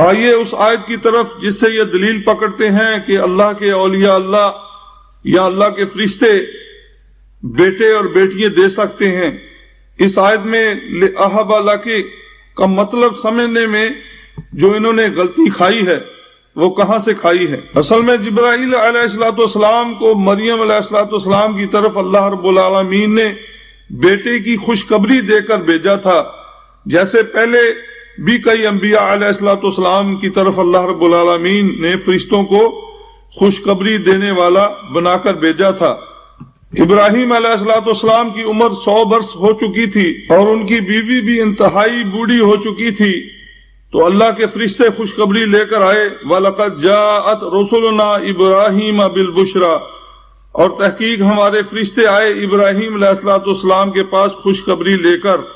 آئیے اس آیت کی طرف جس سے یہ دلیل پکڑتے ہیں کہ اللہ کے اولیاء اللہ یا اللہ کے فرشتے بیٹے اور بیٹیاں دے سکتے ہیں۔ اس آیت میں لِأَهَبَ لَكِ کا مطلب سمجھنے میں جو انہوں نے غلطی کھائی ہے وہ کہاں سے کھائی ہے؟ اصل میں جبرائیل علیہ السلام کو مریم علیہ السلام کی طرف اللہ رب العالمین نے بیٹے کی خوشخبری دے کر بھیجا تھا، جیسے پہلے بھی کئی انبیاء علیہ السلام کی طرف اللہ رب العالمین نے فرشتوں کو خوشخبری دینے والا بنا کر بھیجا تھا۔ ابراہیم علیہ السلام کی عمر 100 برس ہو چکی تھی اور ان کی بیوی بھی انتہائی بوڑھی ہو چکی تھی، تو اللہ کے فرشتے خوشخبری لے کر آئے، وَلَقَدْ جَاءَتْ رُسُلُنَا إِبْرَاهِيمَ بِالْبُشْرَى، اور تحقیق ہمارے فرشتے آئے ابراہیم علیہ السلام کے پاس خوشخبری لے کر۔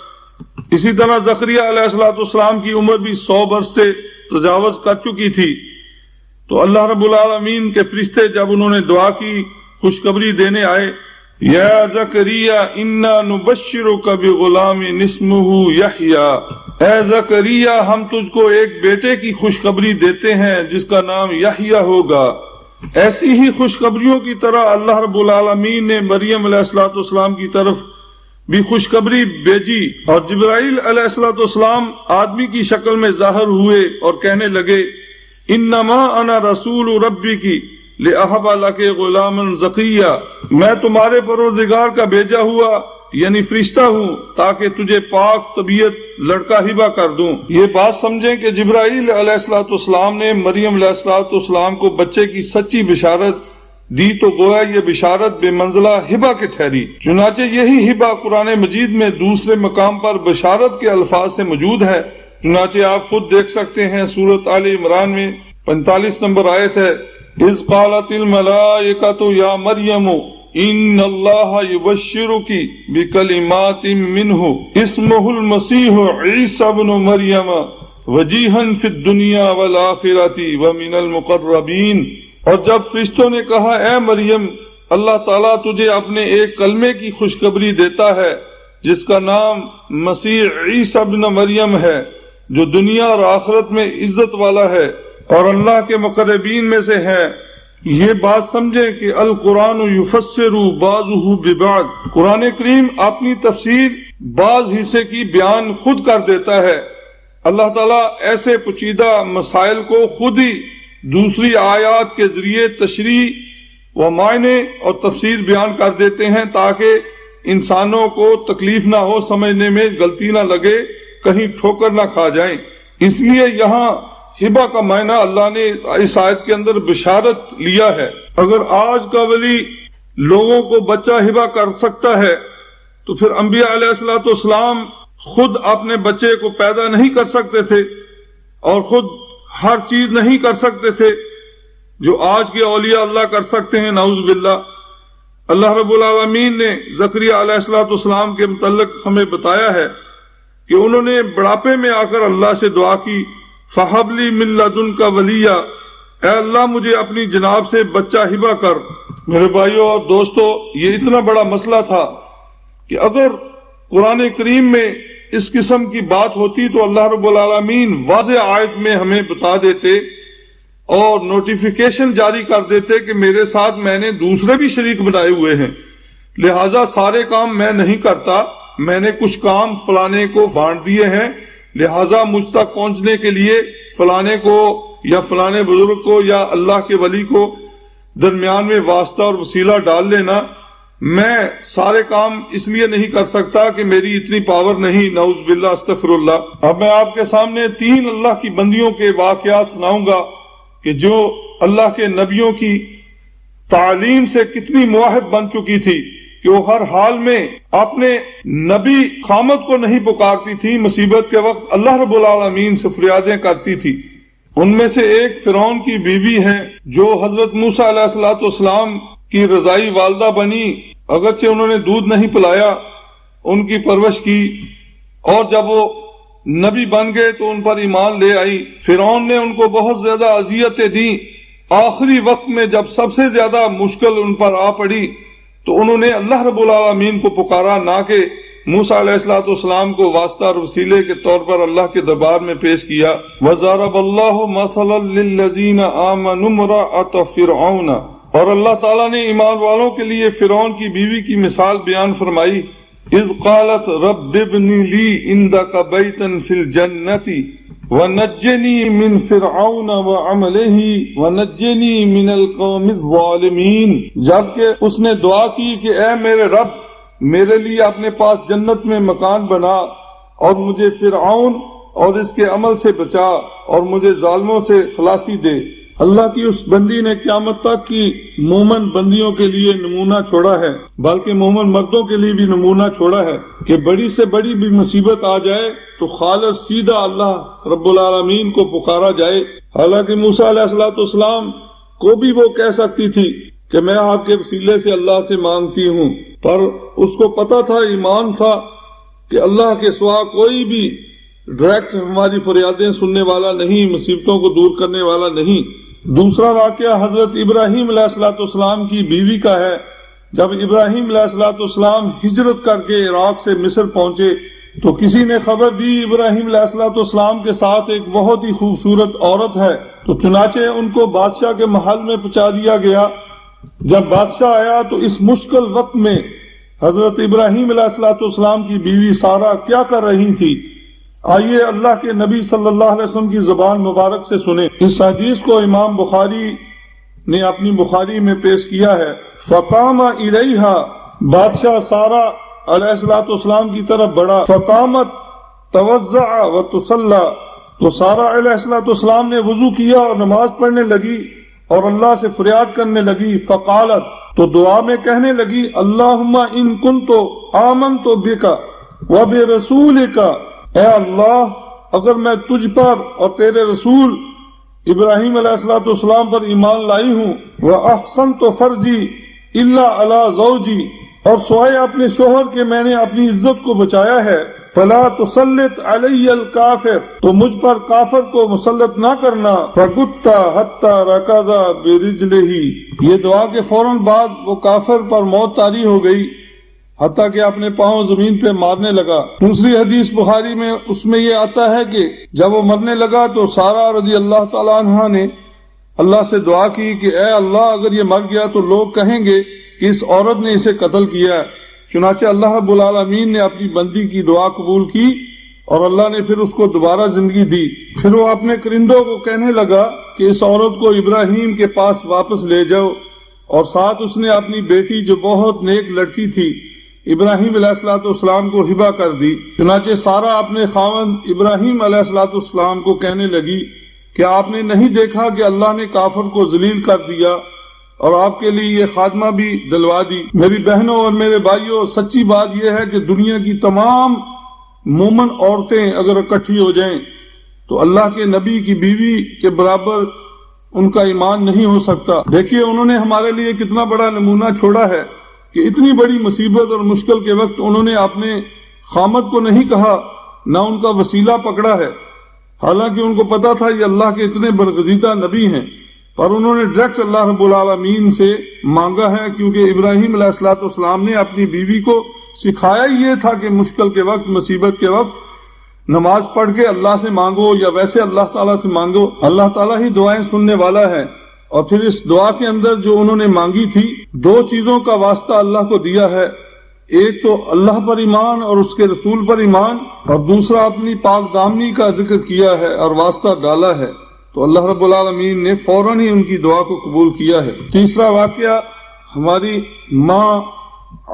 اسی طرح زکریا علیہ السلام کی عمر بھی 100 برس سے تجاوز کر چکی تھی، تو اللہ رب العالمین کے فرشتے جب انہوں نے دعا کی، خوشخبری دینے آئے، یا زکریا انا نبشرک بغلام اسمہ یحییٰ، اے زکریا ہم تجھ کو ایک بیٹے کی خوشخبری دیتے ہیں جس کا نام یحییٰ ہوگا۔ ایسی ہی خوشخبریوں کی طرح اللہ رب العالمین نے مریم علیہ السلام کی طرف بھی خوشخبری بھیجی، اور جبرائیل علیہ السلام آدمی کی شکل میں ظاہر ہوئے اور کہنے لگے، انما انا رسول ربی کی لِأَهَبَ لَكِ غُلَامًا زَكِيًّا، میں تمہارے پروردگار کا بھیجا ہوا یعنی فرشتہ ہوں تاکہ تجھے پاک طبیعت لڑکا ہبہ کر دوں۔ یہ بات سمجھیں کہ جبرائیل علیہ السلام نے مریم علیہ السلام کو بچے کی سچی بشارت دی تو گویا یہ بشارت بے منزلہ ہبہ کے ٹھہری۔ چنانچہ یہی ہبہ قرآن مجید میں دوسرے مقام پر بشارت کے الفاظ سے موجود ہے۔ چنانچہ آپ خود دیکھ سکتے ہیں سورۃ آل عمران میں 45 نمبر آیت ہے، اذ قالت الملائکۃ یا مریم ان اللہ یبشرک بکلمات منہ اسمہ المسیح عیسی ابن مریم وجیہا فی الدنیا والآخرۃ ومن المقربین۔ اور جب فرشتوں نے کہا، اے مریم اللہ تعالیٰ تجھے اپنے ایک کلمے کی خوشخبری دیتا ہے جس کا نام مسیح عیسی ابن مریم ہے، جو دنیا اور آخرت میں عزت والا ہے اور اللہ کے مقربین میں سے ہے۔ یہ بات سمجھیں کہ القرآن یفسر بعضہ ببعض، قرآن کریم اپنی تفسیر بعض حصے کی بیان خود کر دیتا ہے۔ اللہ تعالیٰ ایسے پیچیدہ مسائل کو خود ہی دوسری آیات کے ذریعے تشریح و معنی اور تفسیر بیان کر دیتے ہیں تاکہ انسانوں کو تکلیف نہ ہو، سمجھنے میں غلطی نہ لگے، کہیں ٹھوکر نہ کھا جائیں۔ اس لیے یہاں ہبہ کا معنی اللہ نے اس آیت کے اندر بشارت لیا ہے۔ اگر آج کا ولی لوگوں کو بچہ ہبہ کر سکتا ہے تو پھر انبیاء علیہ السلام خود اپنے بچے کو پیدا نہیں کر سکتے تھے اور خود ہر چیز نہیں کر سکتے تھے جو آج کے اولیاء اللہ کر سکتے ہیں، نعوذ باللہ۔ اللہ رب العالمین نے زکریا علیہ السلام کے متعلق ہمیں بتایا ہے کہ انہوں نے بڑھاپے میں آ کر اللہ سے دعا کی، فَحَبْ لِي مِن لَّدُنْكَ وَلِيًّا، اے اللہ مجھے اپنی جناب سے بچہ ہبہ کر۔ میرے بھائیوں اور دوستو، یہ اتنا بڑا مسئلہ تھا کہ اگر قرآن کریم میں اس قسم کی بات ہوتی تو اللہ رب العالمین واضح آیت میں ہمیں بتا دیتے اور نوٹیفیکیشن جاری کر دیتے کہ میرے ساتھ میں نے دوسرے بھی شریک بنائے ہوئے ہیں، لہٰذا سارے کام میں نہیں کرتا، میں نے کچھ کام فلانے کو بانٹ دیے ہیں، لہٰذا مجھ تک پہنچنے کے لیے فلانے کو یا فلانے بزرگ کو یا اللہ کے ولی کو درمیان میں واسطہ اور وسیلہ ڈال لینا۔ میں سارے کام اس لیے نہیں کر سکتا کہ میری اتنی پاور نہیں، نعوذ باللہ، استغفر اللہ۔ اب میں آپ کے سامنے 3 اللہ کی بندیوں کے واقعات سناؤں گا کہ جو اللہ کے نبیوں کی تعلیم سے کتنی مواحد بن چکی تھی کہ وہ ہر حال میں اپنے نبی خامد کو نہیں پکارتی تھی، مصیبت کے وقت اللہ رب العالمین سے فریادیں کرتی تھی۔ ان میں سے ایک فرعون کی بیوی ہے جو حضرت موسیٰ علیہ السلام کی رضائی والدہ بنی، اگرچہ انہوں نے دودھ نہیں پلایا، ان کی پرورش کی، اور جب وہ نبی بن گئے تو ان پر ایمان لے آئی۔ فرعون نے ان کو بہت زیادہ اذیتیں دیں، آخری وقت میں جب سب سے زیادہ مشکل ان پر آ پڑی تو انہوں نے اللہ رب العالمین کو پکارا، نہ کہ موسیٰ علیہ السلام کو واسطہ اور وسیلے کے طور پر اللہ کے دربار میں پیش کیا۔ وَضَرَبَ اللَّهُ مَثَلًا لِلَّذِينَ آمَنُوا امْرَأَتَ فِرْعَوْنَ، اور اللہ تعالیٰ نے ایمان والوں کے لیے فرعون کی بیوی کی مثال بیان فرمائی۔ اذ قالت رب ابن لی عندك بیتا فی الجنة ونجنی من فرعون وعملہ ونجنی من القوم الظالمین، جبکہ اس نے دعا کی کہ اے میرے رب، میرے لیے اپنے پاس جنت میں مکان بنا اور مجھے فرعون اور اس کے عمل سے بچا اور مجھے ظالموں سے خلاصی دے۔ اللہ کی اس بندی نے قیامت تک کی مومن بندیوں کے لیے نمونہ چھوڑا ہے، بلکہ مومن مردوں کے لیے بھی نمونہ چھوڑا ہے کہ بڑی سے بڑی بھی مصیبت آ جائے تو خالص سیدھا اللہ رب العالمین کو پکارا جائے۔ حالانکہ موسیٰ علیہ السلام کو بھی وہ کہہ سکتی تھی کہ میں آپ کے وسیلے سے اللہ سے مانگتی ہوں، پر اس کو پتا تھا، ایمان تھا کہ اللہ کے سوا کوئی بھی ڈائریکٹ ہماری فریادیں سننے والا نہیں، مصیبتوں کو دور کرنے والا نہیں۔ دوسرا واقعہ حضرت ابراہیم علیہ السلام کی بیوی کا ہے۔ جب ابراہیم علیہ السلام ہجرت کر کے عراق سے مصر پہنچے تو کسی نے خبر دی ابراہیم علیہ السلام کے ساتھ ایک بہت ہی خوبصورت عورت ہے، تو چنانچہ ان کو بادشاہ کے محل میں پہنچا دیا گیا۔ جب بادشاہ آیا تو اس مشکل وقت میں حضرت ابراہیم علیہ السلام کی بیوی سارہ کیا کر رہی تھی، آئیے اللہ کے نبی صلی اللہ علیہ وسلم کی زبان مبارک سے سنیں۔ اس حدیث کو امام بخاری نے اپنی بخاری میں پیش کیا ہے۔ فقام الیہا، بادشاہ سارہ علیہ السلام کی طرف بڑھا۔ فقامت توضع وتصلی، تو سارہ علیہ السلام نے وضو کیا اور نماز پڑھنے لگی اور اللہ سے فریاد کرنے لگی۔ فقالت، تو دعا میں کہنے لگی، اللہم ان کنت آمنت بک وبرسولک، اے اللہ اگر میں تجھ پر اور تیرے رسول ابراہیم علیہ السلام پر ایمان لائی ہوں، وَأَحْسَنْتُ فَرْجِي إِلَّا عَلَىٰ زَوْجِي، اور سوائے اپنے شوہر کے میں نے اپنی عزت کو بچایا ہے، فَلَا تُسَلِّطْ عَلَيَّ الْكَافِرِ، تو مجھ پر کافر کو مسلط نہ کرنا۔ فَقُتَّ حَتَّى رَكَضَ بِرِجْلِهِ، یہ دعا کے فوراً بعد وہ کافر پر موت طاری ہو گئی حتیٰ کہ اپنے پاؤں زمین پہ مارنے لگا۔ دوسری حدیث بخاری میں اس میں یہ آتا ہے کہ جب وہ مرنے لگا تو سارہ رضی اللہ تعالیٰ عنہ نے اللہ سے دعا کی کہ اے اللہ اگر یہ مر گیا تو لوگ کہیں گے کہ اس عورت نے اسے قتل کیا ہے۔ چنانچہ اللہ رب العالمین نے اپنی بندی کی دعا قبول کی اور اللہ نے پھر اس کو دوبارہ زندگی دی۔ پھر وہ اپنے کرندوں کو کہنے لگا کہ اس عورت کو ابراہیم کے پاس واپس لے جاؤ، اور ساتھ اس نے اپنی بیٹی جو بہت نیک لڑکی تھی ابراہیم علیہ السلام کو ہبہ کر دی۔ چنانچہ سارہ اپنے خاوند ابراہیم علیہ السلام کو کہنے لگی کہ آپ نے نہیں دیکھا کہ اللہ نے کافر کو ذلیل کر دیا اور آپ کے لیے یہ خادمہ بھی دلوا دی۔ میری بہنوں اور میرے بھائیوں، سچی بات یہ ہے کہ دنیا کی تمام مومن عورتیں اگر اکٹھی ہو جائیں تو اللہ کے نبی کی بیوی کے برابر ان کا ایمان نہیں ہو سکتا۔ دیکھیے انہوں نے ہمارے لیے کتنا بڑا نمونہ چھوڑا ہے کہ اتنی بڑی مصیبت اور مشکل کے وقت انہوں نے اپنے خامد کو نہیں کہا، نہ ان کا وسیلہ پکڑا ہے، حالانکہ ان کو پتا تھا یہ اللہ کے اتنے برگزیدہ نبی ہیں، پر انہوں نے ڈائریکٹ اللہ رب العالمین سے مانگا ہے، کیونکہ ابراہیم علیہ السلام نے اپنی بیوی کو سکھایا یہ تھا کہ مشکل کے وقت، مصیبت کے وقت نماز پڑھ کے اللہ سے مانگو یا ویسے اللہ تعالیٰ سے مانگو، اللہ تعالیٰ ہی دعائیں سننے والا ہے۔ اور پھر اس دعا کے اندر جو انہوں نے مانگی تھی، دو چیزوں کا واسطہ اللہ کو دیا ہے، ایک تو اللہ پر ایمان اور اس کے رسول پر ایمان، اور دوسرا اپنی پاک دامنی کا ذکر کیا ہے اور واسطہ ڈالا ہے، تو اللہ رب العالمین نے فوراً ہی ان کی دعا کو قبول کیا ہے۔ تیسرا واقعہ ہماری ماں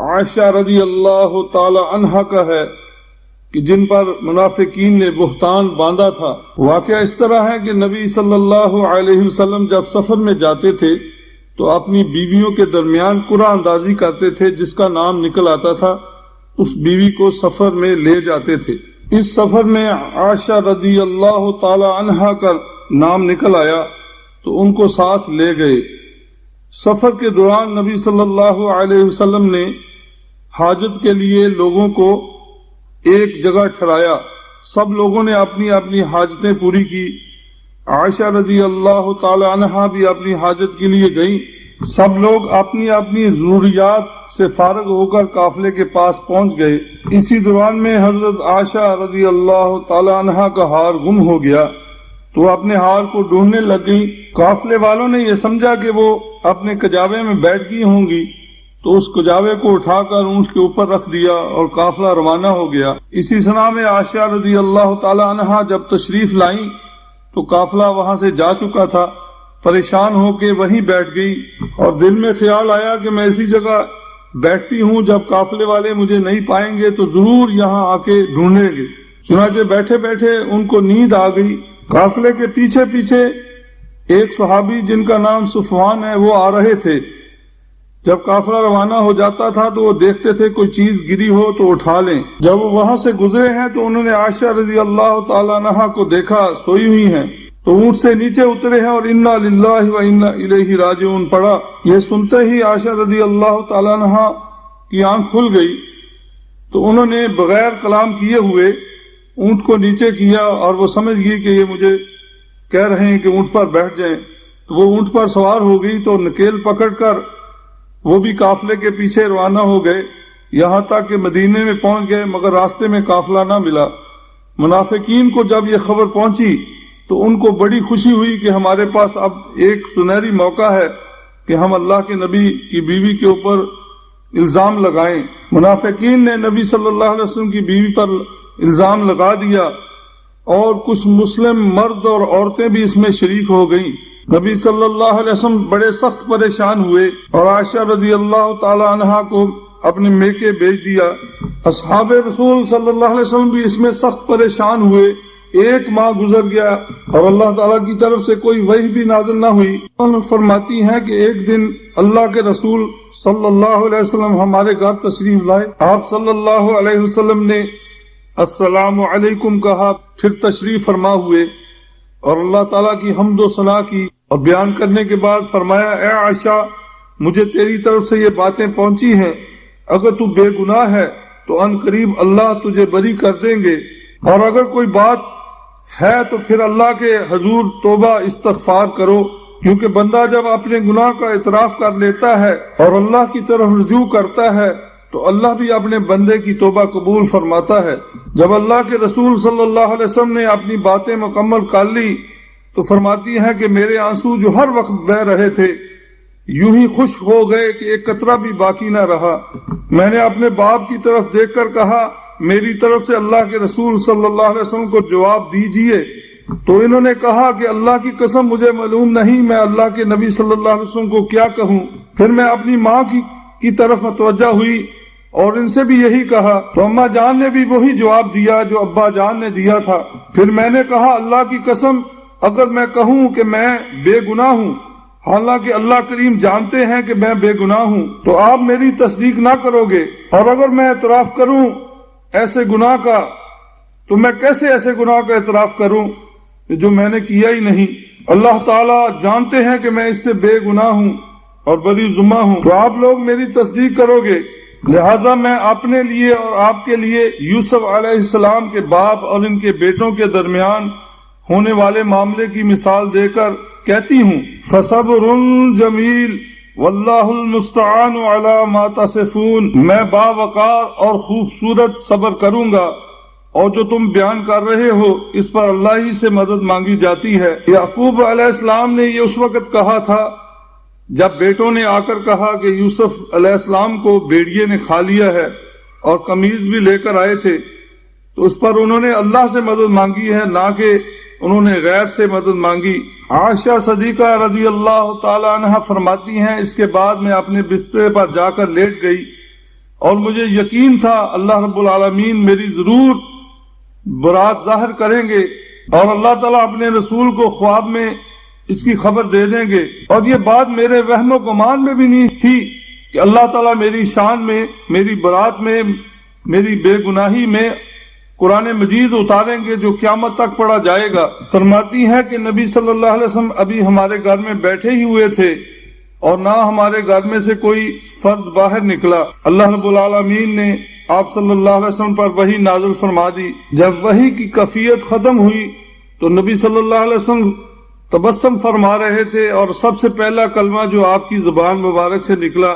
عائشہ رضی اللہ تعالی عنہا کا ہے کہ جن پر منافقین نے بہتان باندھا تھا۔ واقعہ اس طرح ہے کہ نبی صلی اللہ علیہ وسلم جب سفر میں جاتے تھے تو اپنی بیویوں کے درمیان قرعہ اندازی کرتے تھے، جس کا نام نکل آتا تھا اس بیوی کو سفر میں لے جاتے تھے۔ اس سفر میں عائشہ رضی اللہ تعالی عنہا کا نام نکل آیا تو ان کو ساتھ لے گئے۔ سفر کے دوران نبی صلی اللہ علیہ وسلم نے حاجت کے لیے لوگوں کو ایک جگہ ٹھہرایا، سب لوگوں نے اپنی اپنی حاجتیں پوری کی۔ عائشہ رضی اللہ تعالی عنہا بھی اپنی حاجت کے لیے گئیں سب لوگ اپنی اپنی ضروریات سے فارغ ہو کر قافلے کے پاس پہنچ گئے۔ اسی دوران میں حضرت عائشہ رضی اللہ تعالی عنہا کا ہار گم ہو گیا تو وہ اپنے ہار کو ڈھونڈنے لگ گئی۔ قافلے والوں نے یہ سمجھا کہ وہ اپنے کجاوے میں بیٹھ گئی ہوں گی تو اس کجاوے کو اٹھا کر اونٹ کے اوپر رکھ دیا اور قافلہ روانہ ہو گیا۔ اسی سنا میں عائشہ رضی اللہ تعالی عنہا جب تشریف لائیں تو قافلہ وہاں سے جا چکا تھا۔ پریشان ہو کے وہیں بیٹھ گئی اور دل میں خیال آیا کہ میں اسی جگہ بیٹھتی ہوں، جب قافلے والے مجھے نہیں پائیں گے تو ضرور یہاں آ کے ڈھونڈیں گے۔ چنانچہ بیٹھے بیٹھے ان کو نیند آ گئی۔ قافلے کے پیچھے پیچھے ایک صحابی جن کا نام صفوان ہے وہ آ رہے تھے۔ جب قافلہ روانہ ہو جاتا تھا تو وہ دیکھتے تھے کوئی چیز گری ہو تو اٹھا لیں۔ جب وہ وہاں سے گزرے ہیں تو انہوں نے عائشہ رضی اللہ تعالی عنہا کو دیکھا سوئی ہوئی ہیں تو اونٹ سے نیچے اترے ہیں اور انا للہ و انا الیہ راجعون پڑھا۔ یہ سنتے ہی عائشہ رضی اللہ تعالی عنہا کی آنکھ کھل گئی تو انہوں نے بغیر کلام کیے ہوئے اونٹ کو نیچے کیا اور وہ سمجھ گئی کہ یہ مجھے کہہ رہے ہیں کہ اونٹ پر بیٹھ جائیں، تو وہ اونٹ پر سوار ہو گئی تو نکیل پکڑ کر وہ بھی قافلے کے پیچھے روانہ ہو گئے، یہاں تک کہ مدینے میں پہنچ گئے، مگر راستے میں قافلہ نہ ملا۔ منافقین کو جب یہ خبر پہنچی تو ان کو بڑی خوشی ہوئی کہ ہمارے پاس اب ایک سنہری موقع ہے کہ ہم اللہ کے نبی کی بیوی کے اوپر الزام لگائیں۔ منافقین نے نبی صلی اللہ علیہ وسلم کی بیوی پر الزام لگا دیا اور کچھ مسلم مرد اور عورتیں بھی اس میں شریک ہو گئیں۔ نبی صلی اللہ علیہ وسلم بڑے سخت پریشان ہوئے اور عائشہ رضی اللہ تعالی عنہا کو اپنے میکے بھیج دیا۔ اصحاب رسول صلی اللہ علیہ وسلم بھی اس میں سخت پریشان ہوئے۔ ایک ماہ گزر گیا اور اللہ تعالیٰ کی طرف سے کوئی وحی بھی نازل نہ ہوئی۔ فرماتی ہیں کہ ایک دن اللہ کے رسول صلی اللہ علیہ وسلم ہمارے گھر تشریف لائے۔ آپ صلی اللہ علیہ وسلم نے السلام علیکم کہا، پھر تشریف فرما ہوئے اور اللہ تعالیٰ کی حمد و ثنا کی اور بیان کرنے کے بعد فرمایا، اے عائشہ مجھے تیری طرف سے یہ باتیں پہنچی ہیں، اگر تو بے گناہ ہے تو ان قریب اللہ تجھے بری کر دیں گے، اور اگر کوئی بات ہے تو پھر اللہ کے حضور توبہ استغفار کرو، کیونکہ بندہ جب اپنے گناہ کا اعتراف کر لیتا ہے اور اللہ کی طرف رجوع کرتا ہے تو اللہ بھی اپنے بندے کی توبہ قبول فرماتا ہے۔ جب اللہ کے رسول صلی اللہ علیہ وسلم نے اپنی باتیں مکمل کر لی تو فرماتی ہیں کہ میرے آنسو جو ہر وقت بہہ رہے تھے یوں ہی خشک ہو گئے کہ ایک قطرہ بھی باقی نہ رہا۔ میں نے اپنے باپ کی طرف دیکھ کر کہا، میری طرف سے اللہ کے رسول صلی اللہ علیہ وسلم کو جواب دیجئے، تو انہوں نے کہا کہ اللہ کی قسم مجھے معلوم نہیں میں اللہ کے نبی صلی اللہ علیہ وسلم کو کیا کہوں۔ پھر میں اپنی ماں کی طرف متوجہ ہوئی اور ان سے بھی یہی کہا تو اماں جان نے بھی وہی جواب دیا جو ابا جان نے دیا تھا۔ پھر میں نے کہا، اللہ کی قسم اگر میں کہوں کہ میں بے گناہ ہوں، حالانکہ اللہ کریم جانتے ہیں کہ میں بے گناہ ہوں، تو آپ میری تصدیق نہ کرو گے، اور اگر میں اعتراف کروں ایسے گناہ کا تو میں کیسے ایسے گناہ کا اعتراف کروں جو میں نے کیا ہی نہیں؟ اللہ تعالیٰ جانتے ہیں کہ میں اس سے بے گناہ ہوں اور بری ذمہ ہوں، تو آپ لوگ میری تصدیق کرو گے۔ لہذا میں اپنے لیے اور آپ کے لیے یوسف علیہ السلام کے باپ اور ان کے بیٹوں کے درمیان ہونے والے معاملے کی مثال دے کر کہتی ہوں، فصبر جمیل واللہ المستعان علی ما تصفون، میں باوقار اور خوبصورت صبر کروں گا، اور جو تم بیان کر رہے ہو اس پر اللہ ہی سے مدد مانگی جاتی ہے۔ یعقوب علیہ السلام نے یہ اس وقت کہا تھا جب بیٹوں نے آ کر کہا کہ یوسف علیہ السلام کو بھیڑیے نے کھا لیا ہے اور قمیض بھی لے کر آئے تھے، تو اس پر انہوں نے اللہ سے مدد مانگی ہے، نہ کہ انہوں نے غیر سے مدد مانگی۔ عائشہ صدیقہ رضی اللہ تعالی عنہ فرماتی ہیں، اس کے بعد میں اپنے بسترے پر جا کر لیٹ گئی اور مجھے یقین تھا اللہ رب العالمین میری ضرور برات ظاہر کریں گے اور اللہ تعالیٰ اپنے رسول کو خواب میں اس کی خبر دے دیں گے، اور یہ بات میرے وہم و گمان میں بھی نہیں تھی کہ اللہ تعالیٰ میری شان میں، میری برات میں، میری بے گناہی میں قرآن مجید اتاریں گے جو قیامت تک پڑھا جائے گا۔ فرماتی ہے کہ نبی صلی اللہ علیہ وسلم ابھی ہمارے گھر میں بیٹھے ہی ہوئے تھے اور نہ ہمارے گھر میں سے کوئی فرد باہر نکلا۔ اللہ رب العالمین نے آپ صلی اللہ علیہ وسلم پر وحی نازل فرما دی۔ جب وحی کی کیفیت ختم ہوئی تو نبی صلی اللہ علیہ وسلم تبسم فرما رہے تھے، اور سب سے پہلا کلمہ جو آپ کی زبان مبارک سے نکلا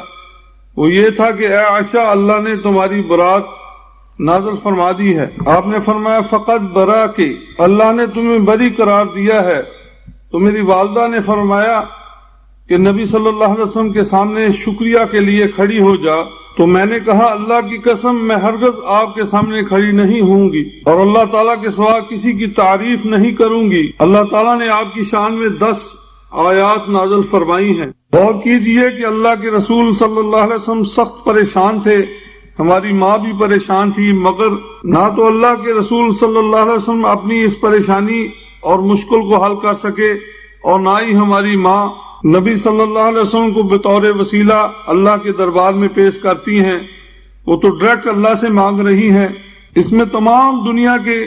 وہ یہ تھا کہ اے عائشہ، اللہ نے تمہاری برات نازل فرما دی ہے۔ آپ نے فرمایا فقط برا کے، اللہ نے تمہیں بری قرار دیا ہے۔ تو میری والدہ نے فرمایا کہ نبی صلی اللہ علیہ وسلم کے سامنے شکریہ کے لیے کھڑی ہو جا۔ تو میں نے کہا اللہ کی قسم میں ہرگز آپ کے سامنے کھڑی نہیں ہوں گی اور اللہ تعالیٰ کے سوا کسی کی تعریف نہیں کروں گی۔ اللہ تعالیٰ نے آپ کی شان میں 10 آیات نازل فرمائی ہیں۔ غور کیجئے کہ اللہ کے رسول صلی اللہ علیہ وسلم سخت پریشان تھے، ہماری ماں بھی پریشان تھی، مگر نہ تو اللہ کے رسول صلی اللہ علیہ وسلم اپنی اس پریشانی اور مشکل کو حل کر سکے، اور نہ ہی ہماری ماں نبی صلی اللہ علیہ وسلم کو بطور وسیلہ اللہ کے دربار میں پیش کرتی ہیں۔ وہ تو ڈائریکٹ اللہ سے مانگ رہی ہیں۔ اس میں تمام دنیا کے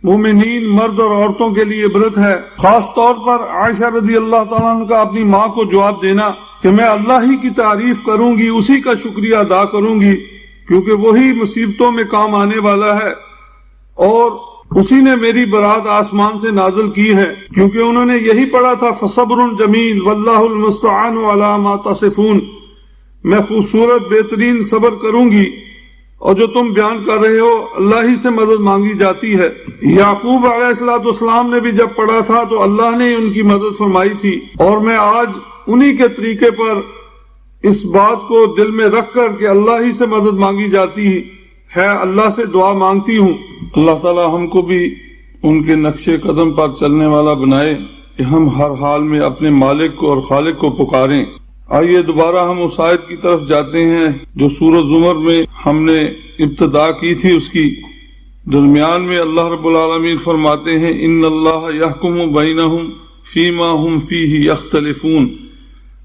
مومنین مرد اور عورتوں کے لیے عبرت ہے، خاص طور پر عائشہ رضی اللہ تعالیٰ عنہ کا اپنی ماں کو جواب دینا کہ میں اللہ ہی کی تعریف کروں گی، اسی کا شکریہ ادا کروں گی، کیونکہ وہی مصیبتوں میں کام آنے والا ہے اور اسی نے میری برات آسمان سے نازل کی ہے، کیونکہ انہوں نے یہی پڑھا تھا فصبر جمیل واللہ المستعان علی ما تصفون، میں خوبصورت بہترین صبر کروں گی اور جو تم بیان کر رہے ہو اللہ ہی سے مدد مانگی جاتی ہے۔ یعقوب علیہ السلام نے بھی جب پڑھا تھا تو اللہ نے ان کی مدد فرمائی تھی، اور میں آج انہی کے طریقے پر اس بات کو دل میں رکھ کر کہ اللہ ہی سے مدد مانگی جاتی ہے اللہ سے دعا مانگتی ہوں۔ اللہ تعالی ہم کو بھی ان کے نقش قدم پر چلنے والا بنائے کہ ہم ہر حال میں اپنے مالک کو اور خالق کو پکاریں۔ آئیے دوبارہ ہم اس آیت کی طرف جاتے ہیں جو سورہ زمر میں ہم نے ابتدا کی تھی، اس کی درمیان میں اللہ رب العالمین فرماتے ہیں ان اللہ یحکم بینہم فیما ہم فیہ یختلفون،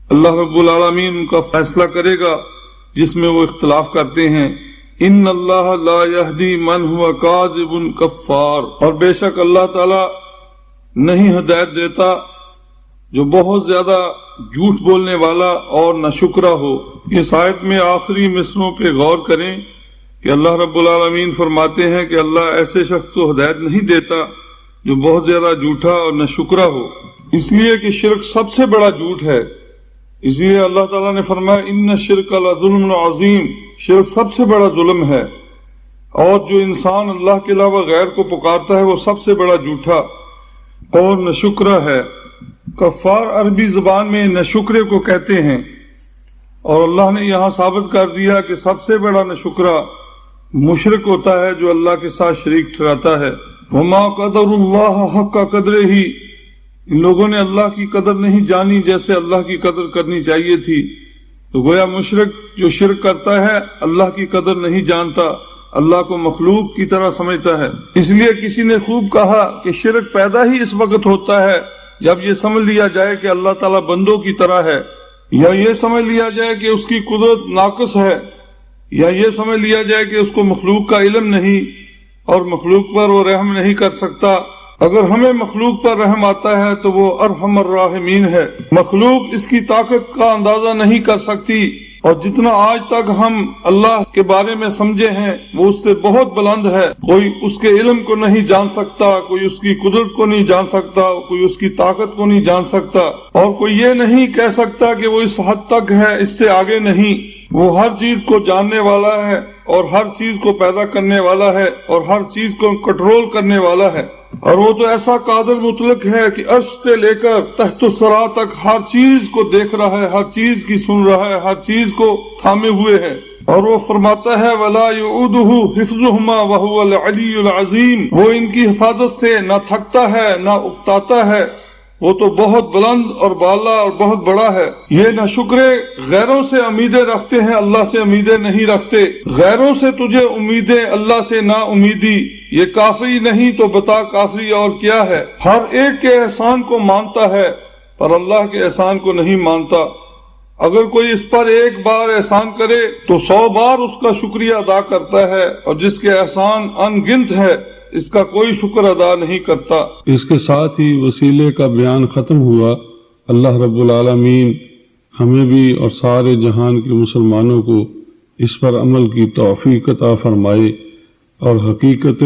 اللہ رب العالمین ان کا فیصلہ کرے گا جس میں وہ اختلاف کرتے ہیں۔ ان اللہ لا یہدی من ہوا کاذب کفار، اور بے شک اللہ تعالی نہیں ہدایت دیتا جو بہت زیادہ جھوٹ بولنے والا اور ناشکرا ہو۔ اس آیت میں آخری مصروں پہ غور کریں کہ اللہ رب العالمین فرماتے ہیں کہ اللہ ایسے شخص کو ہدایت نہیں دیتا جو بہت زیادہ جھوٹا اور ناشکرا ہو، اس لیے کہ شرک سب سے بڑا جھوٹ ہے۔ اس لیے اللہ تعالیٰ نے فرمایا ان الشرک لظلم عظیم، شرک سب سے بڑا ظلم ہے، اور جو انسان اللہ کے علاوہ غیر کو پکارتا ہے وہ سب سے بڑا جھوٹا اور ناشکرا ہے۔ کفار عربی زبان میں ناشکرے کو کہتے ہیں، اور اللہ نے یہاں ثابت کر دیا کہ سب سے بڑا ناشکرا مشرک ہوتا ہے جو اللہ کے ساتھ شریک ٹھہراتا ہے۔ وما قدر اللہ حق قدرہ، ان لوگوں نے اللہ کی قدر نہیں جانی جیسے اللہ کی قدر کرنی چاہیے تھی۔ تو گویا مشرک جو شرک کرتا ہے اللہ کی قدر نہیں جانتا، اللہ کو مخلوق کی طرح سمجھتا ہے۔ اس لیے کسی نے خوب کہا کہ شرک پیدا ہی اس وقت ہوتا ہے جب یہ سمجھ لیا جائے کہ اللہ تعالیٰ بندوں کی طرح ہے، یا یہ سمجھ لیا جائے کہ اس کی قدرت ناقص ہے، یا یہ سمجھ لیا جائے کہ اس کو مخلوق کا علم نہیں اور مخلوق پر وہ رحم نہیں کر سکتا۔ اگر ہمیں مخلوق پر رحم آتا ہے تو وہ ارحم الراحمین ہے۔ مخلوق اس کی طاقت کا اندازہ نہیں کر سکتی، اور جتنا آج تک ہم اللہ کے بارے میں سمجھے ہیں وہ اس سے بہت بلند ہے۔ کوئی اس کے علم کو نہیں جان سکتا، کوئی اس کی قدرت کو نہیں جان سکتا، کوئی اس کی طاقت کو نہیں جان سکتا، اور کوئی یہ نہیں کہہ سکتا کہ وہ اس حد تک ہے، اس سے آگے نہیں۔ وہ ہر چیز کو جاننے والا ہے اور ہر چیز کو پیدا کرنے والا ہے اور ہر چیز کو کنٹرول کرنے والا ہے، اور وہ تو ایسا قادر مطلق ہے کہ عرش سے لے کر تحت الثری تک ہر چیز کو دیکھ رہا ہے، ہر چیز کی سن رہا ہے، ہر چیز کو تھامے ہوئے ہے۔ اور وہ فرماتا ہے وَلَا يُعُودُهُ حِفْظُهُمَا وَهُوَ الْعَلِيُّ الْعَظِيمُ، وہ ان کی حفاظت سے نہ تھکتا ہے نہ اکتاتا ہے، وہ تو بہت بلند اور بالا اور بہت بڑا ہے۔ یہ ناشکرے غیروں سے امیدیں رکھتے ہیں، اللہ سے امیدیں نہیں رکھتے۔ غیروں سے تجھے امیدیں، اللہ سے نا امیدی، یہ کافری نہیں تو بتا کافری اور کیا ہے۔ ہر ایک کے احسان کو مانتا ہے پر اللہ کے احسان کو نہیں مانتا۔ اگر کوئی اس پر ایک بار احسان کرے تو 100 بار اس کا شکریہ ادا کرتا ہے، اور جس کے احسان ان گنت ہے اس کا کوئی شکر ادا نہیں کرتا۔ اس کے ساتھ ہی وسیلے کا بیان ختم ہوا۔ اللہ رب العالمین ہمیں بھی اور سارے جہان کے مسلمانوں کو اس پر عمل کی توفیق عطا فرمائے اور حقیقت